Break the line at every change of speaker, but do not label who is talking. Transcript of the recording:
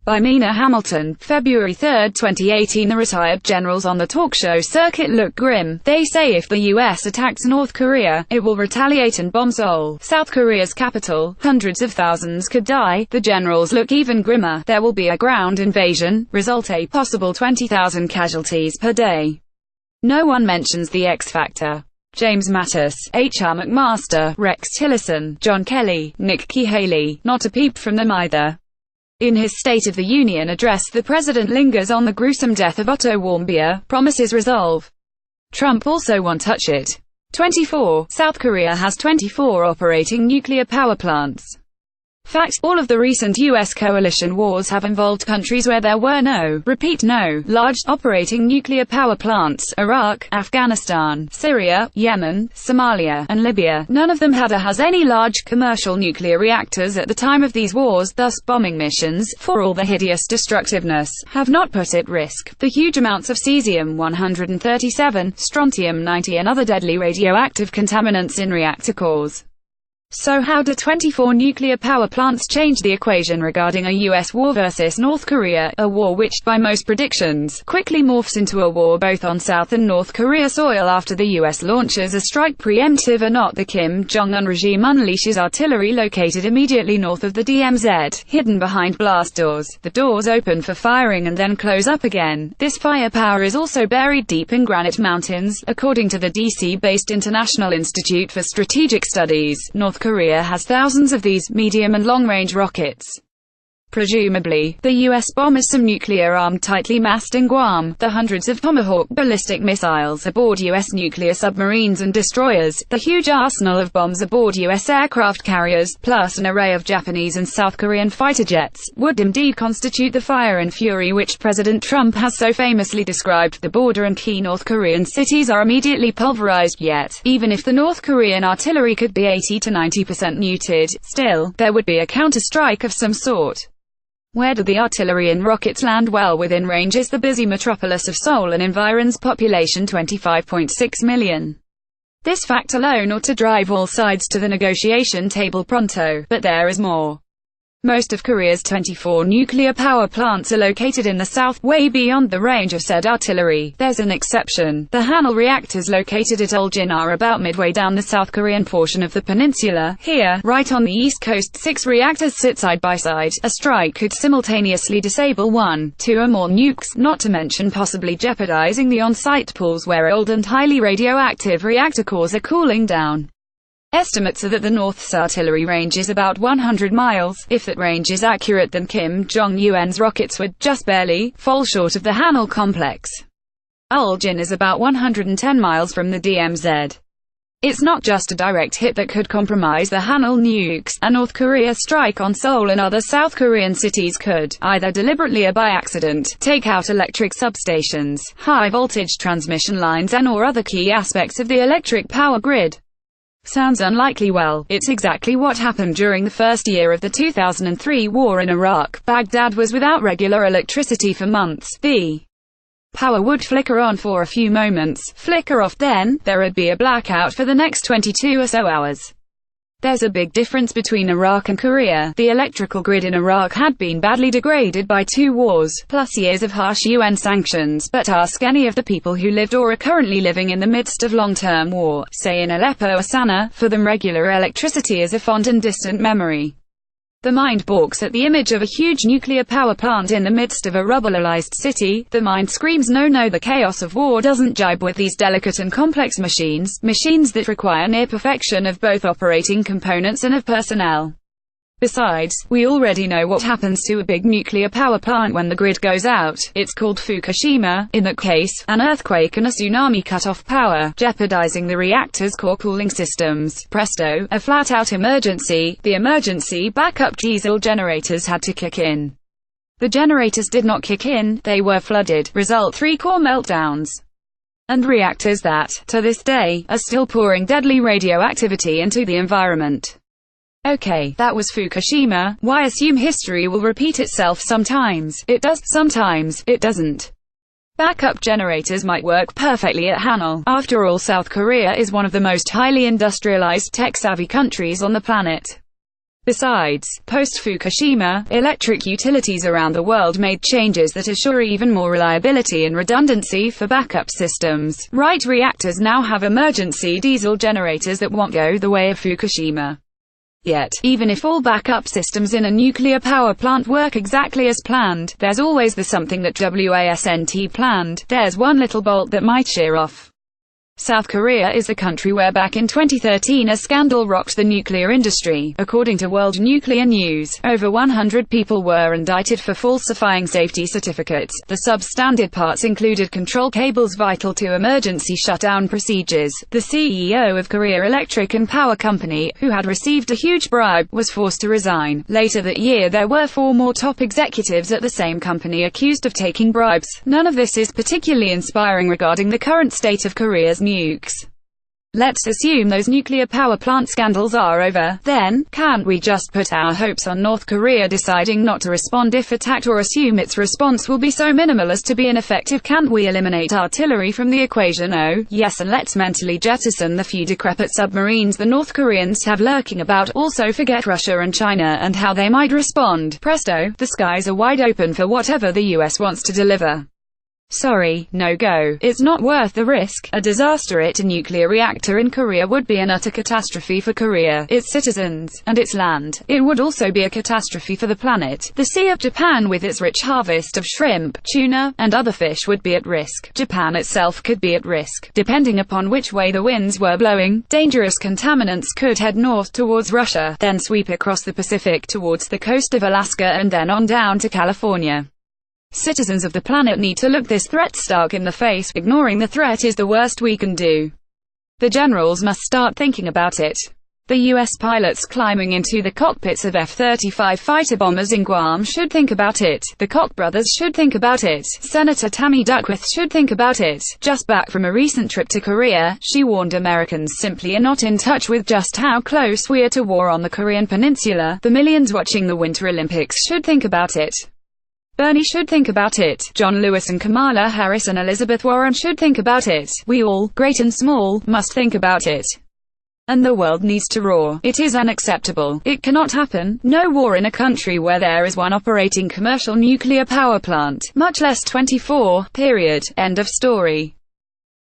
By Mina Hamilton, February 3, 2018. The retired generals on the talk show circuit look grim. They say if the US attacks North Korea, it will retaliate and bomb Seoul, South Korea's capital. Hundreds of thousands could die. The generals look even grimmer. There will be a ground invasion, result a possible 20,000 casualties per day. No one mentions the X factor. James Mattis, H.R. McMaster, Rex Tillerson, John Kelly, Nickki Haley, not a peep from them either. In his State of the Union address, the president lingers on the gruesome death of Otto Warmbier, promises resolve. Trump also won't touch it. 24. South Korea has 24 operating nuclear power plants. Fact: all of the recent U.S. coalition wars have involved countries where there were no, repeat no, large, operating nuclear power plants: Iraq, Afghanistan, Syria, Yemen, Somalia, and Libya. None of them has any large, commercial nuclear reactors at the time of these wars, thus bombing missions, for all the hideous destructiveness, have not put at risk the huge amounts of cesium-137, strontium-90 and other deadly radioactive contaminants in reactor cores. So how do 24 nuclear power plants change the equation regarding a U.S. war versus North Korea, a war which, by most predictions, quickly morphs into a war both on South and North Korea soil after the U.S. launches a strike preemptive or not? The Kim Jong Un regime unleashes artillery located immediately north of the DMZ, hidden behind blast doors. The doors open for firing and then close up again. This firepower is also buried deep in granite mountains, according to the DC-based International Institute for Strategic Studies. North Korea has thousands of these, medium and long-range rockets. Presumably, the U.S. bombers some nuclear armed tightly massed in Guam, the hundreds of Tomahawk ballistic missiles aboard U.S. nuclear submarines and destroyers, the huge arsenal of bombs aboard U.S. aircraft carriers, plus an array of Japanese and South Korean fighter jets, would indeed constitute the fire and fury which President Trump has so famously described. The border and key North Korean cities are immediately pulverized, yet, even if the North Korean artillery could be 80 to 90% neutered, still, there would be a counterstrike of some sort. Where do the artillery and rockets land? Well within range is the busy metropolis of Seoul and environs, population 25.6 million. This fact alone ought to drive all sides to the negotiation table pronto, but there is more. Most of Korea's 24 nuclear power plants are located in the south, way beyond the range of said artillery. There's an exception. The Hanul reactors located at Ulsan are about midway down the South Korean portion of the peninsula. Here, right on the east coast, 6 reactors sit side by side. A strike could simultaneously disable 1, 2 or more nukes, not to mention possibly jeopardizing the on-site pools where old and highly radioactive reactor cores are cooling down. Estimates are that the North's artillery range is about 100 miles. If that range is accurate, then Kim Jong Un's rockets would just barely fall short of the Hanul complex. Ulsan is about 110 miles from the DMZ. It's not just a direct hit that could compromise the Hanul nukes. A North Korea strike on Seoul and other South Korean cities could, either deliberately or by accident, take out electric substations, high-voltage transmission lines and/or other key aspects of the electric power grid. Sounds unlikely? Well, it's exactly what happened during the first year of the 2003 war in Iraq. Baghdad was without regular electricity for months. The power would flicker on for a few moments, flicker off, then there would be a blackout for the next 22 or so hours. There's a big difference between Iraq and Korea. The electrical grid in Iraq had been badly degraded by 2 wars, plus years of harsh UN sanctions, but ask any of the people who lived or are currently living in the midst of long-term war, say in Aleppo or Sana'a, for them regular electricity is a fond and distant memory. The mind balks at the image of a huge nuclear power plant in the midst of a rubblized city. The mind screams no, the chaos of war doesn't jibe with these delicate and complex machines that require near perfection of both operating components and of personnel. Besides, we already know what happens to a big nuclear power plant when the grid goes out. It's called Fukushima. In that case, an earthquake and a tsunami cut off power, jeopardizing the reactor's core cooling systems. Presto, a flat-out emergency. The emergency backup diesel generators had to kick in. The generators did not kick in, they were flooded. Result: 3 core meltdowns. And reactors that, to this day, are still pouring deadly radioactivity into the environment. Okay, that was Fukushima. Why assume history will repeat itself? Sometimes it does, sometimes it doesn't. Backup generators might work perfectly at Hanul. After all, South Korea is one of the most highly industrialized, tech-savvy countries on the planet. Besides, post-Fukushima, electric utilities around the world made changes that assure even more reliability and redundancy for backup systems. Right, reactors now have emergency diesel generators that won't go the way of Fukushima. Yet, even if all backup systems in a nuclear power plant work exactly as planned, there's always the something that wasn't planned. There's one little bolt that might shear off. South Korea is the country where back in 2013 a scandal rocked the nuclear industry. According to World Nuclear News, over 100 people were indicted for falsifying safety certificates. The substandard parts included control cables vital to emergency shutdown procedures. The CEO of Korea Electric and Power Company, who had received a huge bribe, was forced to resign. Later that year there were 4 more top executives at the same company accused of taking bribes. None of this is particularly inspiring regarding the current state of Korea's nukes. Let's assume those nuclear power plant scandals are over. Then, can't we just put our hopes on North Korea deciding not to respond if attacked, or assume its response will be so minimal as to be ineffective? Can't we eliminate artillery from the equation? Oh, yes, and let's mentally jettison the few decrepit submarines the North Koreans have lurking about. Also forget Russia and China and how they might respond. Presto, the skies are wide open for whatever the US wants to deliver. Sorry, no go. It's not worth the risk. A disaster at a nuclear reactor in Korea would be an utter catastrophe for Korea, its citizens, and its land. It would also be a catastrophe for the planet. The Sea of Japan with its rich harvest of shrimp, tuna, and other fish would be at risk. Japan itself could be at risk. Depending upon which way the winds were blowing, dangerous contaminants could head north towards Russia, then sweep across the Pacific towards the coast of Alaska and then on down to California. Citizens of the planet need to look this threat stark in the face. Ignoring the threat is the worst we can do. The generals must start thinking about it. The US pilots climbing into the cockpits of F-35 fighter bombers in Guam should think about it. The Koch brothers should think about it. Senator Tammy Duckworth should think about it. Just back from a recent trip to Korea, she warned Americans simply are not in touch with just how close we are to war on the Korean Peninsula. The millions watching the Winter Olympics should think about it. Bernie should think about it. John Lewis and Kamala Harris and Elizabeth Warren should think about it. We all, great and small, must think about it. And the world needs to roar. It is unacceptable. It cannot happen. No war in a country where there is one operating commercial nuclear power plant, much less 24, period. End of story.